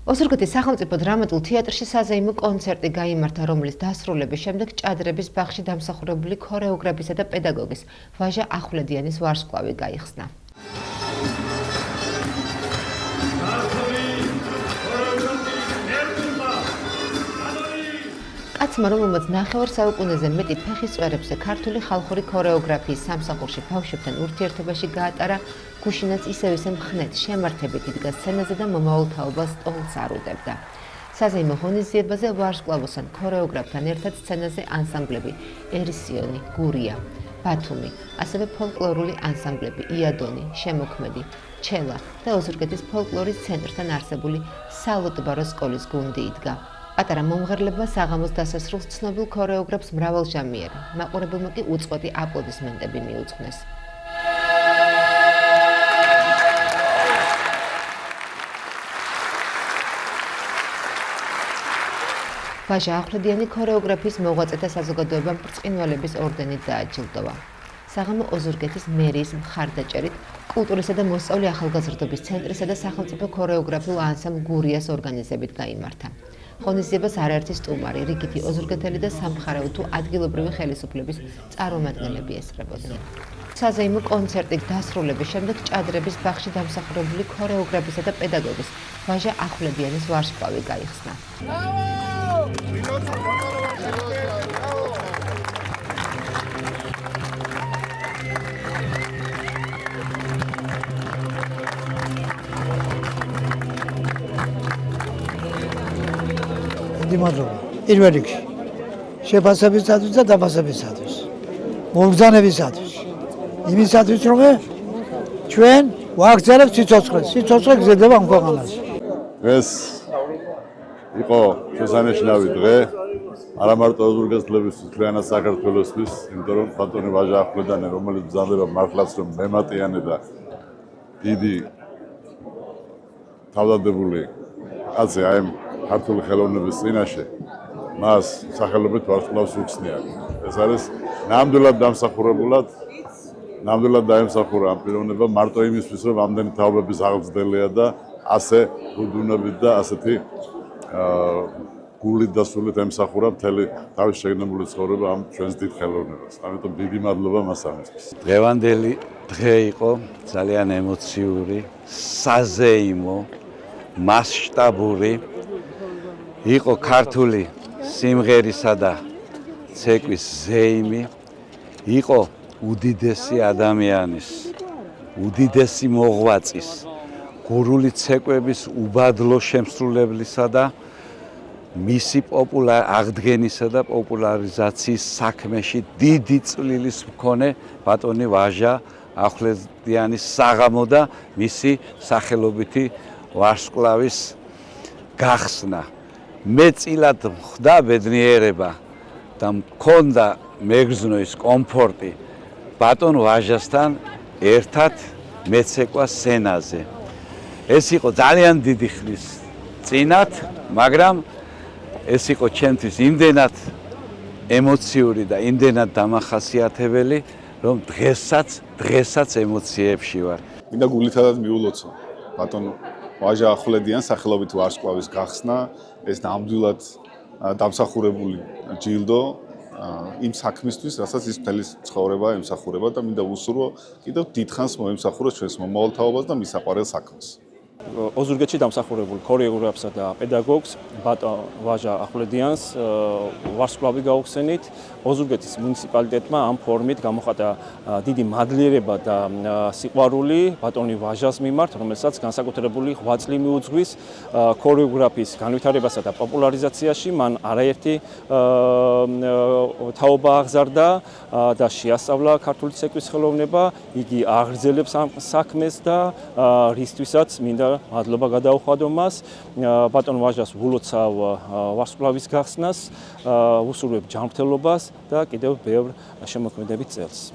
ოზურგეთის სახელმწიფო დრამატულ თეატრში საზეიმო კონცერტი გაიმართა, რომლის დასრულების შემდეგ ჭადრების ბაღში დამსახურებული ქორეოგრაფისა და პედაგოგის ვაჟა ახვლედიანის ვარსკვლავი გაიხსნა. კაცმა, რომელმაც ნახევარ საუკუნეზე მეტი ფეხის წვერებზე ქართული ხალხური ქორეოგრაფიის სამსახურში ბავშვებთან ურთიერთობაში გაატარა, გუშინაც ისევ ისე მხნედ შემართებით იდგა სცენაზე და მომავალ თაობას სტოლს არუდებდა. საზეიმო ღონისძიებაზე ვარსკვლავოსან ქორეოგრაფთან ერთად სცენაზე ანსამბლები ერისიონი, გურია, ბათუმი, ასევე ფოლკლორული ანსამბლები იადონი, შემოქმედი, ჩელა და ოზურგეთის ფოლკლორის ცენტრთან არსებული სალოტბარო სკოლის გუნდი იდგა. პატარა მომღერლებმა საღამოს დასასრულს ცნობილ ქორეოგრაფს მრავალჟამიერი, მაყურებელმა კი უწყვეტი აპლოდისმენტები მიუძღვნეს. ვაჟა ახვლედიანი ქორეოგრაფიის მოღვაწეთა საზოგადოებამ ბრწყინვალების ორდენით დააჯილდოვა. საღამო ოზურგეთის მერიის მხარდაჭერით კულტურისა და მოსწავლე ახალგაზრდობის ცენტრისა და სახელმწიფო ქორეოგრაფიულ ანსამბლ გურიას ორგანიზებით გაიმართა. ღონისძიებას არაერთი სტუმარი, რიგითი ოზურგეთელი და სამხარეო თუ ადგილობრივი ხელისუფლების წარმომადგენლები ესწრებოდნენ. საზეიმო კონცერტი დასრულების შემდეგ ჭადრების ბაღში დამსახურებული ქორეოგრაფისა და პედაგოგის ვაჟა ახვლედიანის ვარსკვლავი გაიხსნა. პირველ რიგში შეფასებისათვის და დაფასებისათვის, მომგზავნებისათვის, იმისათვის, რომ ჩვენ ვაგრძელებთ სიცოცხლეს, სიცოცხლე გრძელდება ამ ქვეყანაში. ეს იყო შესანიშნავი დღე, არა მარტო ოზურგეთელების, მთლიანად საქართველოსთვის, იმიტომ რომ ბატონი ვაჟა ახვლედიანი, რომელიც ბრძანდება მართლაც რომ მემატიანე და დიდი თავდადებული კაცი აი ქართული ხელოვნების წინაშე მას სახელობით ვარსკვლავს უხსნიან. ეს არის ნამდვილად დაემსახურა ამ პიროვნებამ მარტო იმისთვის, რომ ამდენი თაობების აღზრდელია და ასე რუდუნებით და ასეთი გულით და სულით ემსახურა მთელი თავის შეგნებული ცხოვრება ამ ჩვენს დიდ ხელოვნებას. ამიტომ დიდი მადლობა მას ამისთვის. დღევანდელი დღე იყო ძალიან ემოციური, საზეიმო, მასშტაბური. იყო ქართული სიმღერისა და ცეკვის ზეიმი, იყო უდიდესი ადამიანის, უდიდესი მოღვაწის, გურული ცეკვების უბადლო შემსრულებლისა და მისი აღდგენისა და პოპულარიზაციის საქმეში დიდი წვლილის მქონე ბატონი ვაჟა ახვლედიანის საღამო და მისი სახელობითი ვარსკვლავის გახსნა. მეწილად ხვდა ბედნიერება და მქონდა მეგრძნოის კომფორტი ბატონ ვაჟასთან ერთად მეცეკვა სცენაზე. ეს იყო ძალიან დიდი ხნის წინათ, მაგრამ ეს იყო ჩემთვის იმდენად ემოციური და იმდენად დამახასიათებელი, რომ დღესაც ემოციებში ვარ. მინდა გულითადად მიულოცო ბატონ ვაჟა ახვლედიანს სახელობით ვარსკვლავის გახსნა, ეს ნამდვილად დამსახურებული ჯილდო იმ საქმისთვის, რასაც ის მთელი ცხოვრება ემსახურება და მინდა ვუსურვო კიდევ დიდხანს მოემსახუროს ჩვენს მომავალ თაობას და მისაყვარელ საქმეს. ოზურგეთში დამსახურებულ ქორეოგრაფსა და პედაგოგს ბატონ ვაჟა ახვლედიანს ვარსკვლავი გაუხსენით. ოზურგეთის მუნიციპალიტეტმა ამ ფორმით გამოხატა დიდი მადლიერება და სიყვარული ბატონი ვაჟას მიმართ, რომელსაც განსაკუთრებული ღვაწლი მიუძღვის ქორეოგრაფიის განვითარებასა და პოპულარიზაციაში. მან არაერთი თაობა აღზარდა და შეასწავლა ქართული ცეკვის ხელოვნება. იგი აღრძელებს ამ საქმეს და რისთვისაც მინდა მადლობა გადაუხადო მას. ბატონ ვაჟას ვულოცავ ვარსკვლავის გახსნას, ვუსურვებ ჯანმრთელობას და კიდევ ბევრ შემოქმედებით წელს.